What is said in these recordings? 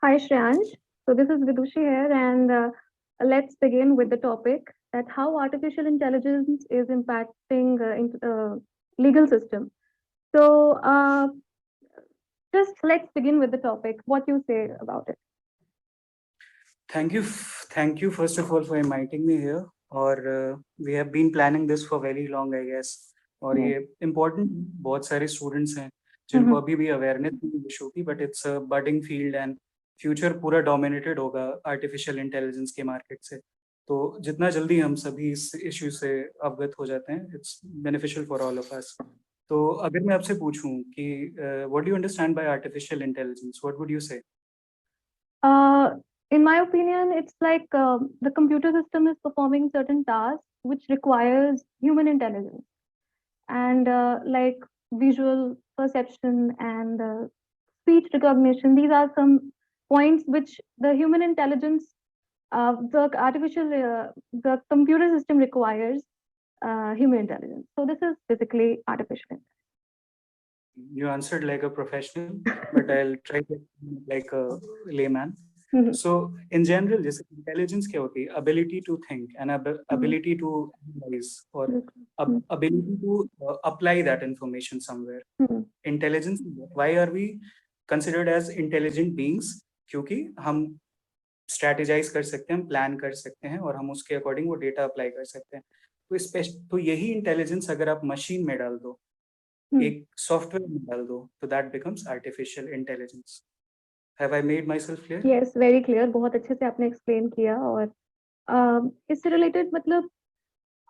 Hi Shreyansh. So this is Vidushi here, and let's begin with the topic that how artificial intelligence is impacting legal system. So just let's begin with the topic. What you say about it? Thank you first of all for inviting me here. और we have been planning this for very long, I guess. और Yes. ये important बहुत सारे students हैं जिनको Mm-hmm. अभी भी awareness नहीं इशू की, but it's a budding field and future पूरा dominated होगा artificial intelligence के market से. तो जितना जल्दी हम सभी इस issue से अवगत हो जाते हैं, it's beneficial for all of us. तो अगर मैं आपसे पूछूं कि what do you understand by artificial intelligence? What would you say? Uh, in my opinion, it's like the computer system is performing certain tasks which requires human intelligence and like visual perception and speech recognition. These are some points which the human intelligence, the computer system requires human intelligence. So this is basically artificial intelligence. You answered like a professional, but I'll try to like a layman. Mhm. So in general, जैसे intelligence क्या होती है? Ability to think and ability to analyze or Mhm. ability to apply that information somewhere. Mhm. Intelligence, why are we considered as intelligent beings? क्योंकि हम strategize कर सकते हैं, plan कर सकते हैं और हम उसके according वो data apply कर सकते हैं. तो यही intelligence अगर आप machine में डाल दो, Hmm. एक सॉफ्टवेयर में डाल दो, तो that becomes artificial intelligence. Have I made my self clear? Yes, very clear. बहुत अच्छे से आपने एक्सप्लेन किया और इससे रिलेटेड मतलब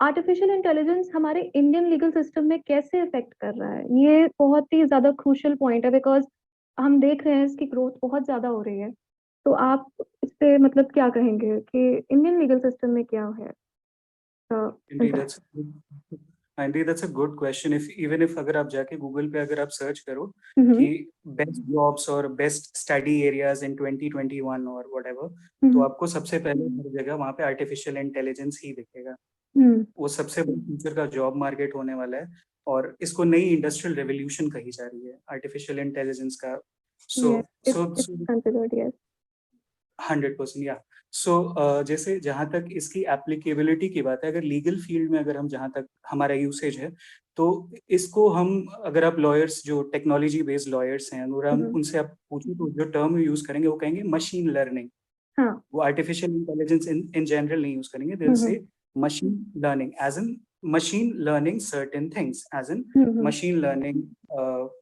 आर्टिफिशियल इंटेलिजेंस हमारे इंडियन लीगल सिस्टम में कैसे इफेक्ट कर रहा है, ये बहुत ही ज्यादा क्रूशियल पॉइंट है बिकॉज हम देख रहे हैं इसकी ग्रोथ बहुत ज्यादा हो रही है. तो आप इस पे मतलब क्या कहेंगे कि इंडियन लीगल सिस्टम में क्या है Indeed, impact? that's a good question. If even if अगर आप जाके गूगल पे अगर आप सर्च करो हम्म. कि बेस्ट जॉब्स और बेस्ट स्टडी एरियाज इन 2021 और व्हाटएवर, तो हम्म. आपको सबसे पहले हर जगह वहाँ पे आर्टिफिशियल इंटेलिजेंस ही दिखेगा. हम्म. वो सबसे बड़ा फ्यूचर का जॉब मार्केट होने वाला है और इसको नई इंडस्ट्रियल रेवोल्यूशन कही जा रही है आर्टिफिशियल इंटेलिजेंस का. सो Yes, it's so considered, yes. 100% या. सो जैसे जहाँ तक इसकी एप्लीकेबिलिटी की बात है, अगर लीगल फील्ड में अगर हम जहाँ तक हमारा यूसेज है, तो इसको हम अगर आप लॉयर्स जो टेक्नोलॉजी बेस्ड लॉयर्स हैं अगर हम उनसे आप पूछें तो जो टर्म यूज करेंगे वो कहेंगे मशीन लर्निंग. हाँ. वो आर्टिफिशियल इंटेलिजेंस इन जनरल नहीं यूज करेंगे. दिल से machine learning as in machine learning certain things, as in machine learning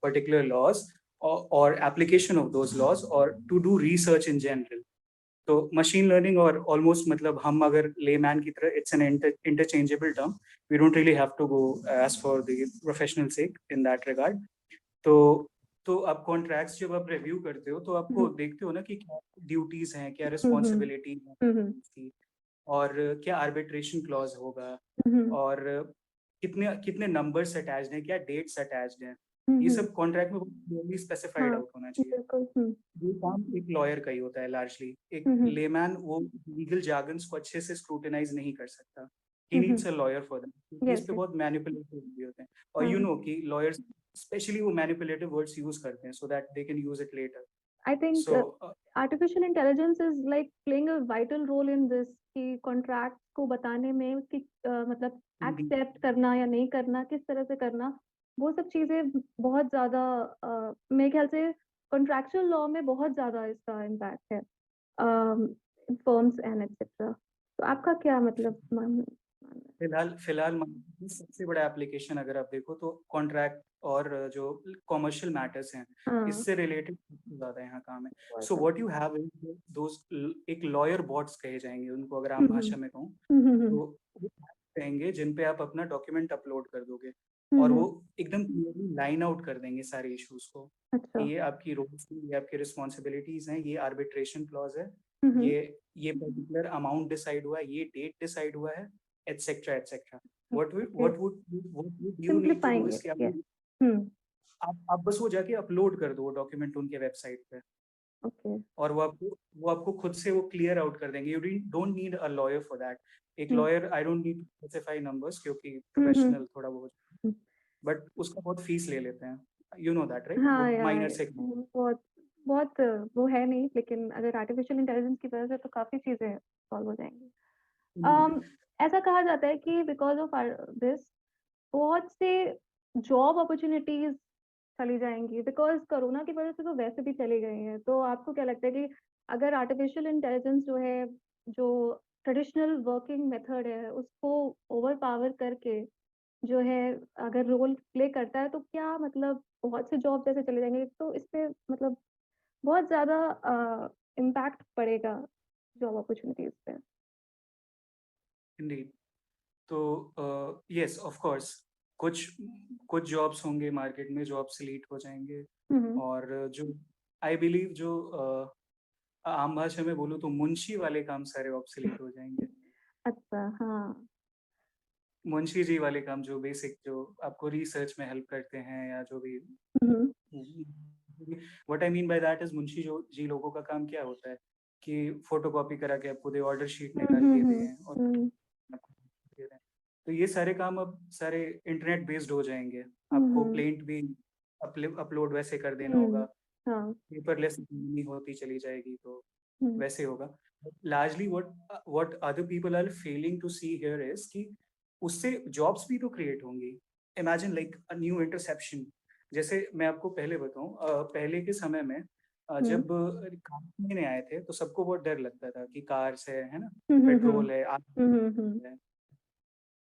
particular laws or application of those laws or to do research in general. तो machine learning और almost मतलब हम अगर layman की तरह it's an interchangeable term. We don't really have to go as for the professional sake in that regard. तो आप contracts जब आप रिव्यू करते हो तो आपको देखते हो ना कि क्या ड्यूटीज हैं, क्या रिस्पॉन्सिबिलिटी है और क्या आर्बिट्रेशन क्लॉज होगा और कितने कितने नंबर्स अटैच्ड हैं, क्या डेट्स अटैच्ड हैं. ये सब कॉन्ट्रैक्ट में क्लियरली स्पेसिफाइड आउट होना चाहिए. ये काम एक लॉयर का ही होता है लार्जली. एक लेमैन वो लीगल जार्गन्स को अच्छे से स्क्रूटिनाइज नहीं कर सकता. He needs a lawyer for that. इस पे बहुत मैनिपुलेटिव भी होते हैं और यू नो कि लॉयर्स स्पेशली वो मैनिपुलेटिव वर्ड्स यूज करते हैं so that they can use it later. I think artificial intelligence is like playing a vital role in this कि contract को बताने में उसकी मतलब accept करना या नहीं करना, किस तरह से करना, वो सब चीजें बहुत ज्यादा मेरे ख्याल से contractual law में बहुत ज्यादा इसका impact है firms and etc. तो आपका क्या मतलब फिलहाल सबसे बड़ा एप्लीकेशन अगर आप देखो तो कॉन्ट्रैक्ट और जो कॉमर्शियल मैटर्स हैं इससे रिलेटेड ज्यादा यहाँ काम है. So what you have is those एक लॉयर बॉट्स कहे जाएंगे उनको अगर आम भाषा में कहूँ तो वो कहेंगे जिन पे आप अपना डॉक्यूमेंट अपलोड कर दोगे और वो एकदम क्लियरली लाइन आउट कर देंगे सारे इश्यूज को. ये आपकी रोल्स हैं, ये आपकी रिस्पॉन्सिबिलिटीज हैं, ये आर्बिट्रेशन क्लॉज है, ये पर्टिकुलर अमाउंट डिसाइड हुआ है, ये डेट डिसाइड हुआ है, etc etc. what would you need to do इसके आप बस वो जाके अपलोड कर दो वो डॉक्यूमेंट उनके वेबसाइट पे. और वो आपको खुद से वो क्लियर आउट कर देंगे. You don't need a lawyer for that. एक lawyer I don't need to specify numbers क्योंकि प्रोफेशनल थोड़ा बहुत बट उसका बहुत फीस ले लेते हैं. You know that right? Minor से बहुत बहुत वो है नहीं, लेकिन अगर आर्टिफिशियल इंटेलिजेंस की वजह से तो काफ़ी चीज़ें सॉल्व हो जाएँगी। अम, ऐसा कहा जाता है कि बिकॉज़ ऑफ दिस बहुत से जॉब अपॉर्च्युनिटीज़ चली जाएँगी, बिकॉज़ कोरोना की वजह से तो वैसे भी चली गई हैं। तो आपको क्या लगता है कि अगर आर्टिफिशियल इंटेलिजेंस जो है, जो ट्रेडिशनल वर्किंग मेथड है, उसको ओवरपावर करके जो है अगर रोल प्ले करता है, तो क्या मतलब बहुत से जॉब ऐसे चले जाएँगे? तो इसपे मतलब बहुत ज़्यादा इम्पैक्ट पड़ेगा जॉब अपॉर्च्युनिटीज़ पे। इंडीड। तो यस ऑफ कोर्स, कुछ कुछ जॉब्स होंगे मार्केट में जो ऑब्सोलीट हो जाएंगे, हुँ, हुँ। और जो आई बिलीव जो आम भाषा में बोलूँ तो मुंशी वाले काम सारे ऑब्सोलीट हो जाएंगे। अच्छा, हाँ। मुंशी जी वाले काम जो बेसिक, जो आपको रिसर्च में हेल्प करते हैं, या जो भी हुँ, हुँ। What I mean by that is, मुंशी जो जी लोगों का काम क्या होता है कि फोटोकॉपी करा के आपको दे ऑर्डर शीट हुँ, निकाल हुँ, के हुँ। दें और हुँ, आपको दे दें। तो ये सारे काम अब सारे इंटरनेट बेस्ड हो जाएंगे। हुँ, आपको हुँ। प्लेंट भी अपलोड वैसे कर देना होगा, हुँ, हाँ। पेपरलेस इकोनॉमी होती चली जाएगी, तो हुँ, वैसे होगा। Largely what other people are failing to see here is कि उससे जॉब्स भी तो क्रिएट होंगी। Imagine like a new interception. जैसे मैं आपको पहले बताऊं, पहले के समय में हुँ। जब कार नहीं आए थे तो सबको बहुत डर लगता था कि कार्स है ना, हुँ, हुँ, हुँ। पेट्रोल है, आग हुँ, हुँ, हुँ। है,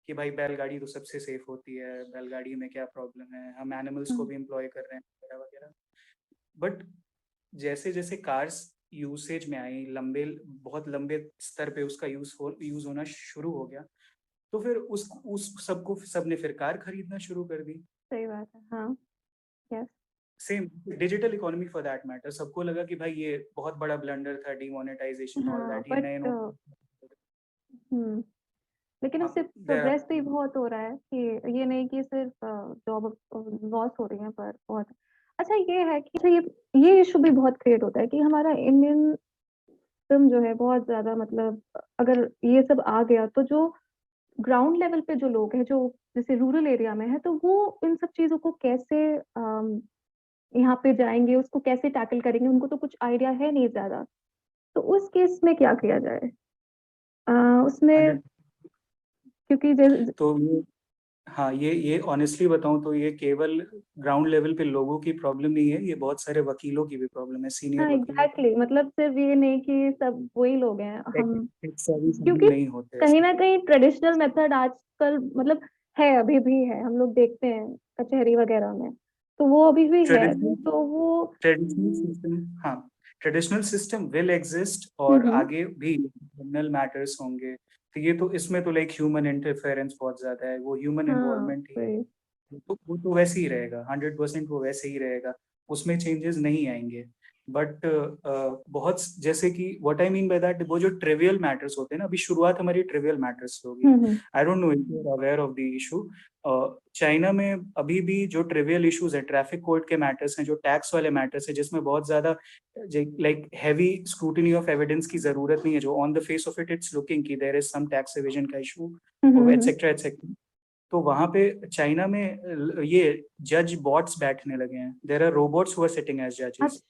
कि भाई बैलगाड़ी तो सबसे सेफ होती है, बैलगाड़ी में क्या प्रॉब्लम है, हम एनिमल्स को हुँ। भी एम्प्लॉय कर रहे हैं वगैरह वगैरह। बट जैसे जैसे कार्स यूसेज में आई, लंबे बहुत लंबे स्तर पे उसका यूज होना शुरू हो गया, तो फिर उस सबको सबने फिर कार खरीदना शुरू कर दी। सही बात है। हाँ, yes. Same digital economy for that matter, सबको लगा कि भाई ये बहुत बड़ा ब्लंडर था, डिमोनेटाइजेशन ऑल हाँ, दैट, ये बट नए नोट। हुँ, लेकिन हाँ, उससे there प्रोग्रेस भी बहुत हो रहा है कि ये नहीं कि सिर्फ़ जॉब लॉस हो रही है पर बहुत अच्छा ये है कि अच्छा ये इश्यू भी बहुत क्रिएट होता है कि हमारा इंडियन सिस्टम जो है बहुत ज़्यादा मतलब अगर ये सब आ गया तो जो ग्राउंड लेवल पे जो लोग हैं, जो जैसे रूरल एरिया में है, तो वो इन सब चीज़ों को कैसे यहाँ पे जाएँगे, उसको कैसे टैकल करेंगे? उनको तो कुछ आइडिया है नहीं ज़्यादा। तो उस केस में क्या किया जाए? अ, उसमें 100। क्योंकि जैसे तो ये, हाँ, ये ऑनेस्टली बताऊं तो ये केवल ग्राउंड लेवल पे लोगों की प्रॉब्लम नहीं है, ये बहुत सारे वकीलों की भी प्रॉब्लम है, सीनियर हाँ, वकीलों की। एग्ज़ैक्टली मतलब सिर्फ़ ये नहीं कि सब वही लोग हैं, हम टेक सेवी सभी क्योंकि नहीं होते कहीं ऐसे। न कहीं ट्रेडिशनल मेथड आजकल मतलब है, अभी भी है, हम लोग देखते हैं कचहरी वग़ैरह में, तो वो अभी भी है, ट्रेडिशनल तो वो ट्रेडिशनल सिस्टम, हाँ, ट्रेडिशनल सिस्टम विल एग्जिस्ट, हुँ, और हुँ। आगे भी क्रिमिनल मैटर्स होंगे। तो ये तो इसमें तो लाइक ह्यूमन इंटरफेरेंस बहुत ज्यादा है, वो ह्यूमन हाँ, इन्वॉल्वमेंट ही है। वही। वो तो वैसे ही रहेगा, 100% वो वैसे ही रहेगा, उसमें चेंजेस नहीं आएंगे। बट बहुत जैसे कि what I mean by that, वो जो ट्रिवियल मैटर्स होते हैं ना, अभी शुरुआत हमारी ट्रिवियल मैटर्स से होगी। हुँ, हुँ। I don't know if you are aware of the issue. China में अभी भी जो ट्रिवियल इश्यूज है, ट्रैफिक कोर्ट के मैटर्स हैं, जो टैक्स वाले मैटर्स है, जिसमें बहुत ज्यादा like heavy scrutiny of evidence की जरूरत नहीं है, जो on the face of it it's looking कि there is some tax evasion का इशू, हुँ, हुँ, हुँ। Etcetera etcetera. तो वहां पे चाइना में ये जज बॉट्स बैठने लगे हैं, there are robots who are sitting as जजेस।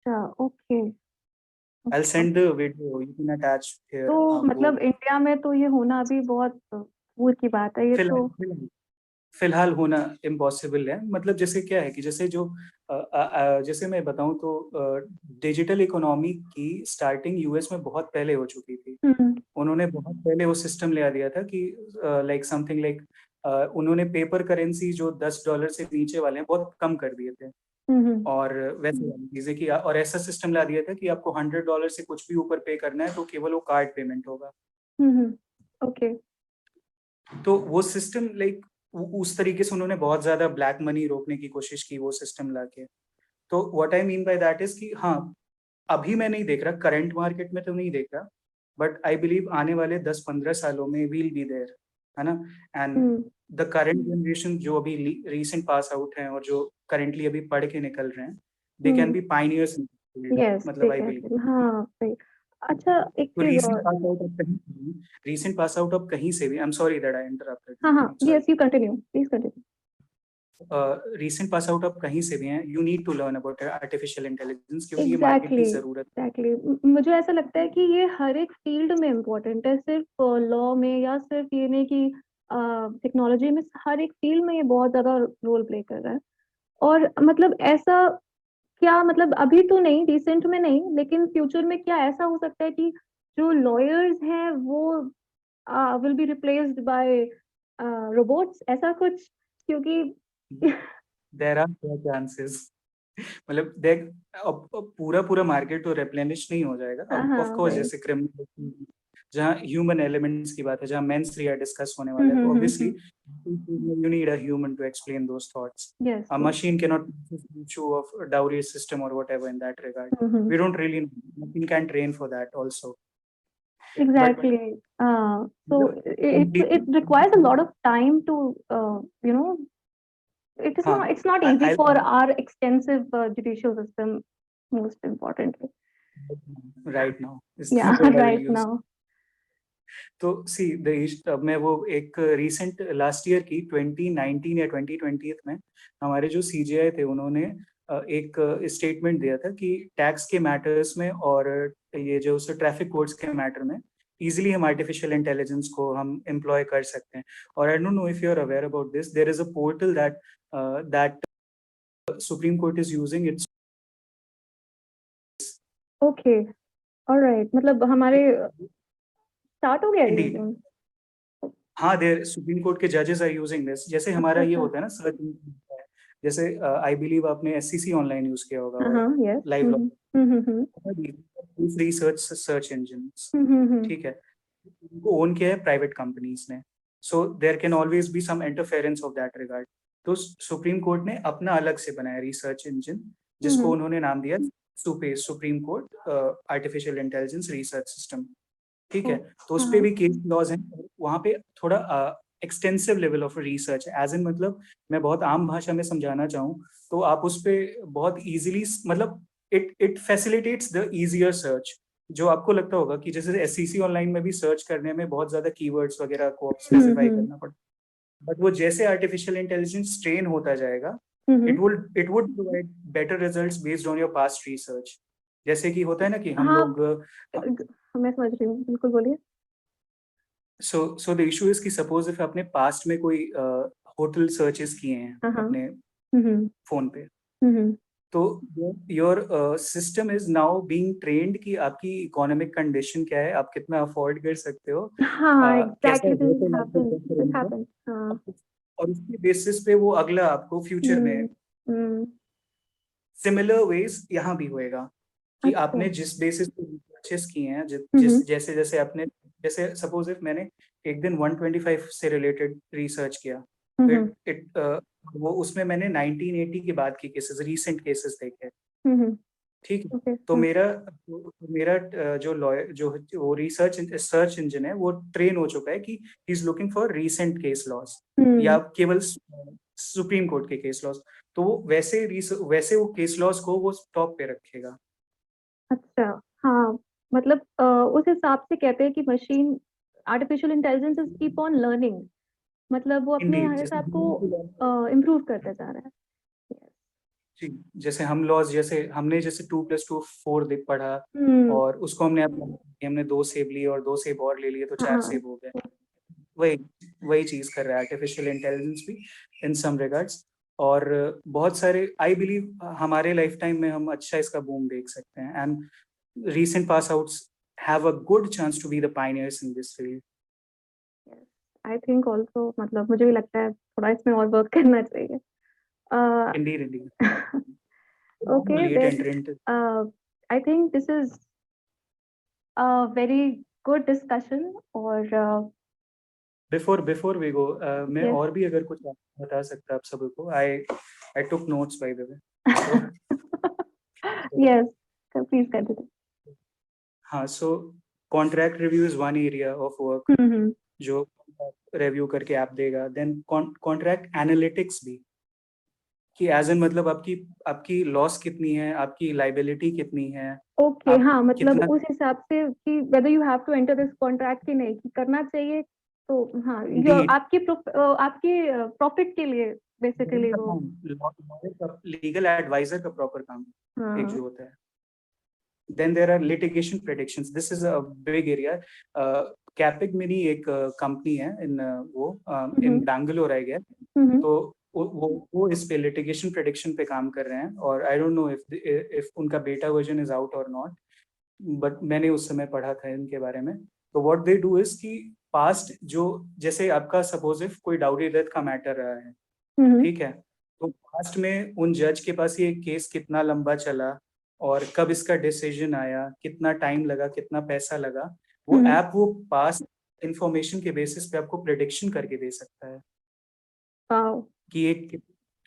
अच्छा, okay, I okay. Send the video, you can attach to here. वो मतलब इंडिया में तो ये होना अभी बहुत दूर की बात है, ये फिलहाल तो फिलहाल फिलहाल होना इम्पॉसिबल है। मतलब जैसे क्या है कि जैसे जो जैसे मैं बताऊं तो डिजिटल इकोनॉमी की स्टार्टिंग यूएस में बहुत पहले हो चुकी थी। हुँ, हुँ। उन्होंने बहुत पहले वो सिस्टम ले आ दिया था कि लाइक समथिंग लाइक, उन्होंने पेपर करेंसी जो $10 से नीचे वाले हैं बहुत कम कर दिए थे, हुँ, हुँ। और वैसे वाली चीजें कि, और ऐसा सिस्टम ला दिया था कि आपको $100 से कुछ भी ऊपर पे करना है तो केवल वो कार्ड पेमेंट होगा। हुँ, हुँ। ओके। तो वो सिस्टम लाइक उस तरीके से उन्होंने बहुत ज्यादा ब्लैक मनी रोकने की कोशिश की वो सिस्टम लाके। तो what I mean by that is कि हाँ, अभी मैं नहीं देख रहा, करंट मार्केट में तो नहीं देख रहा, बट आई बिलीव आने वाले 10-15 सालों में वील बी देयर, है ना। And hmm. The current generation जो अभी रीसेंट पास आउट हैं और जो करेंटली अभी पढ़ के निकल रहे हैं, they can hmm. Be pioneers in field, yes, मतलब आई बिलीव। एग्ज़ैक्टली हाँ, सही। अच्छा एक तो चीज़ और रीसेंट पास आउट ऑफ कहीं से भी, I am sorry that I interrupted, हाँ, हाँ, sorry. Yes you continue, please continue. recent pass out आप कहीं से भी हैं, you need to learn about artificial intelligence क्योंकि ये मार्केट की जरूरत है। एग्जैक्टली मुझे ऐसा लगता है कि ये हर एक फील्ड में इम्पोर्टेंट है, सिर्फ लॉ में या सिर्फ ये नहीं कि टेक्नोलॉजी में, हर एक फील्ड में ये बहुत ज्यादा रोल प्ले कर रहा है। और मतलब ऐसा क्या, मतलब अभी तो नहीं, रिसेंट में नहीं, लेकिन फ्यूचर में क्या ऐसा हो सकता है कि जो लॉयर्स हैं वो will be replaced by robots, ऐसा कुछ? क्योंकि there are chances मतलब देख अब पूरा मार्केट तो रिप्लेनिश नहीं हो जाएगा अब, ऑफ कोर्स जैसे क्रिमिनल जहाँ ह्यूमन एलिमेंट्स की बात है, जहाँ मेंस 3 डिस्कस होने वाला है, तो obviously you need a human to explain those thoughts. Yes, A machine cannot issue of a dowry system or whatever in that regard. We don't really know. Machine can train for that also. Exactly. So it requires a lot of time to you know, it's not easy for our extensive judicial system, most importantly. Right now. Yeah, right now. तो सी मैं वो एक recent last year की 2019 या 2020 में हमारे जो CGI थे उन्होंने एक स्टेटमेंट दिया था कि टैक्स के मैटर्स में और ये जो ट्रैफिक कोड्स के मैटर में इजीली हम आर्टिफिशियल इंटेलिजेंस को हम एम्प्लॉय कर सकते हैं। और I don't know if you are aware about this, there is a portal that Supreme Court is using its. Okay, alright, मतलब हमारे स्टार्ट हो गया। हाँ, देयर सुप्रीम कोर्ट के जजेस आर यूजिंग दिस। जैसे हमारा ये होता है ना सर्च, जैसे आई बिलीव आपने एससीसी ऑनलाइन यूज किया होगा, लाइव फ्री सर्च इंजिन्स, ठीक है, उनको ओन किया है प्राइवेट कंपनीज ने, so there can always be some interference of that regard. तो सुप्रीम कोर्ट ने अपना अलग से बनाया रिसर्च इंजन जिसको उन्होंने नाम दिया Supe, supreme court artificial intelligence research system, ठीक है। तो उस पे भी केस लॉज हैं, वहाँ पे थोड़ा एक्सटेंसिव लेवल ऑफ रिसर्च है, एज इन मतलब मैं बहुत आम भाषा में समझाना चाहूँ तो आप उस पे बहुत इजीली, मतलब it facilitates the easier search. जो आपको लगता होगा कि जैसे एससीसी ऑनलाइन में भी सर्च करने में बहुत ज्यादा कीवर्ड्स वगैरह को स्पेसिफाई करना पड़ता, बट वो जैसे आर्टिफिशियल इंटेलिजेंस ट्रेन होता जाएगा, it would provide better results based on your past research. जैसे कि होता है ना कि हम लोग, मैं समझ रही हूँ, बिल्कुल बोलिए। So the issue is कि suppose if आपने past में कोई होटल सर्चेस किए हैं अपने फोन पे, तो your system is now being trained कि आपकी इकोनॉमिक कंडीशन क्या है, आप कितना अफोर्ड कर सकते हो, और उसके बेसिस पे वो अगला आपको फ्यूचर में सिमिलर वेज यहाँ भी होएगा कि आपने जिस बेसिस पे परचेस किए हैं, जैसे जैसे आपने, जैसे सपोज इफ मैंने एक दिन 125 से रिलेटेड रिसर्च किया, वो उसमें मैंने 1980 के बाद के केसेस, रीसेंट केसेस देखे, ठीक है। तो मेरा जो लॉयर जो वो सर्च इंजन है वो ट्रेन हो चुका है कि he is looking for recent case laws या केवल सुप्रीम कोर्ट के केस लॉस, तो वो वैसे वो केस लॉस को वो टॉप पे रखेगा। अच्छा, हाँ, मतलब उस हिसाब से कहते हैं कि machine artificial intelligence is keep on learning, मतलब वो अपने हिसाब को इम्प्रूव करता जा रहा है। जैसे हम लॉज, जैसे हमने जैसे 2+2 4 पढ़ा और उसको हमने 2 सेब लिए और 2 सेब और ले लिए तो 4 सेब हो गए, वही चीज कर रहा है आर्टिफिशियल इंटेलिजेंस भी इन सम रिगार्ड्स। और बहुत सारे आई बिलीव हमारे लाइफ टाइम में हम अच्छा इसका बूम देख सकते हैं, and recent pass outs have a good chance to be the pioneers in this field. I think also, मतलब मुझे भी लगता है थोड़ा इसमें और वर्क करना चाहिए। Indeed. Okay, then I think this is a very good discussion. और before we go, मैं और भी अगर कुछ बता सकता आप सबको, I took notes by the way. Yes, please continue. हाँ, so contract review is one area of work जो रिव्यू करके ऐप देगा। देन कॉन्ट्रैक्ट एनालिटिक्स भी, कि एज एन मतलब आपकी लॉस कितनी है, आपकी लाइबिलिटी कितनी है। ओके, हाँ, मतलब उस हिसाब से कि whether you have to enter this contract कि नहीं, कि करना चाहिए तो हाँ, Indeed. आपके प्रॉफिट के लिए बेसिकली वो लीगल एडवाइजर का प्रॉपर काम एक जो हाँ होता है. Then there are litigation predictions. This is a big area. Capig मेरी एक कंपनी है in Bangalore I guess. तो वो इस पे litigation prediction पे काम कर रहे हैं और I don't know if उनका beta version is out or not. But मैंने उस समय पढ़ा था इनके बारे में. तो what they do is कि past जो जैसे आपका suppose if कोई dowry death का matter रहा है, ठीक है, तो पास्ट में उन जज के पास ये केस कितना लंबा चला और कब इसका डिसीजन आया, कितना टाइम लगा, कितना पैसा लगा, वो ऐप वो पास्ट इंफॉर्मेशन के बेसिस पे आपको प्रेडिक्शन करके दे सकता है कि ये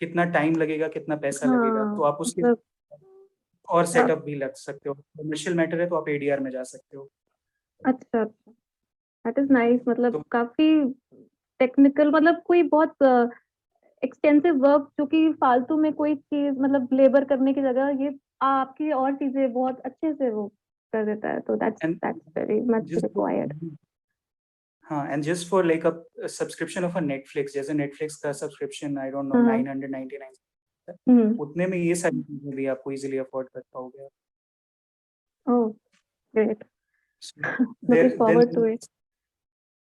कितना टाइम लगेगा, कितना पैसा लगेगा. तो आप उसके और सेटअप भी लग सकते हो. कमर्शियल मैटर है तो आप एडीआर में जा सकते हो. अच्छा, दैट इज नाइस. मतलब तो काफी टेक्निकल, मतलब कोई बहुत एक्सटेंसिव वर्क जो कि फालतू में कोई चीज मतलब लेबर करने की जगह ये आपकी और चीजें बहुत अच्छे से वो कर देता है. तो दैट्स वेरी मच रिक्वायर्ड. हाँ, and just for like a subscription of a Netflix, जैसे नेटफ्लिक्स का सब्सक्रिप्शन आई डोंट नो 999 उतने में ये सारी चीजें भी आपको इजीली अफोर्ड कर पाओगे. Oh great. There, looking forward to it.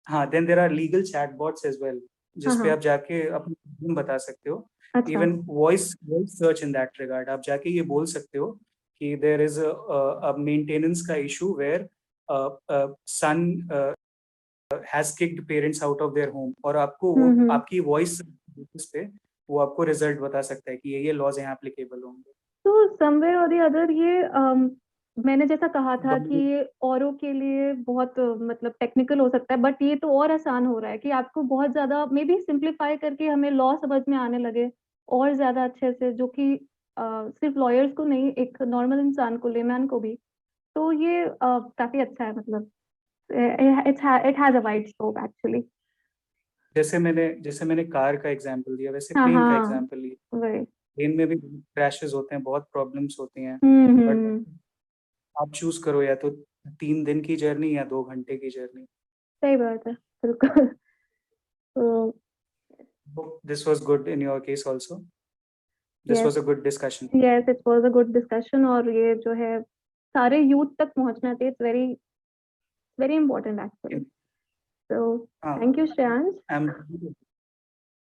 हाँ, then there are legal chatbots as well, जिस पे आप जाके अपनी प्रॉब्लम बता सकते हो. अच्छा. Even voice search in that regard, आप जाके ये बोल सकते हो कि there is a maintenance का issue where son has kicked parents out of their home और आपको वो आपकी वॉइस पे वो आपको रिजल्ट बता सकता है कि ये लॉज यहाँ एप्लीकेबल होंगे. तो समवेयर और द अदर ये मैंने जैसा कहा था कि ये औरों के लिए बहुत मतलब टेक्निकल हो सकता है, बट ये तो और आसान हो रहा है कि आपको बहुत ज्यादा मे बी सिंप्लीफाई करके हमें लॉ समझ में आने लगे और ज्यादा अच्छे से, जो कि सिर्फ लॉयर्स को नहीं, एक नॉर्मल इंसान को, लेमैन को भी. तो ये काफी अच्छा है. मतलब it has a wide scope actually. जैसे मैंने कार का एग्जांपल दिया, वैसे हाँ प्लेन का हाँ एग्जांपल लिया. वही. प्लेन में भी क्रैशेस होते हैं, बहुत प्रॉब्लम्स होती हैं, बट आप चूज करो या तो 3 दिन की जर्नी या 2 घंटे की जर्नी. सही बात है, बिल्कुल. तो this was good in your case also. This yes was a good discussion. Yes, it was a good discussion. और ये जो है सारे यूथ तक पहुंचना चाहिए. It's very very important actually. So हाँ, thank you, Shreyansh. I'm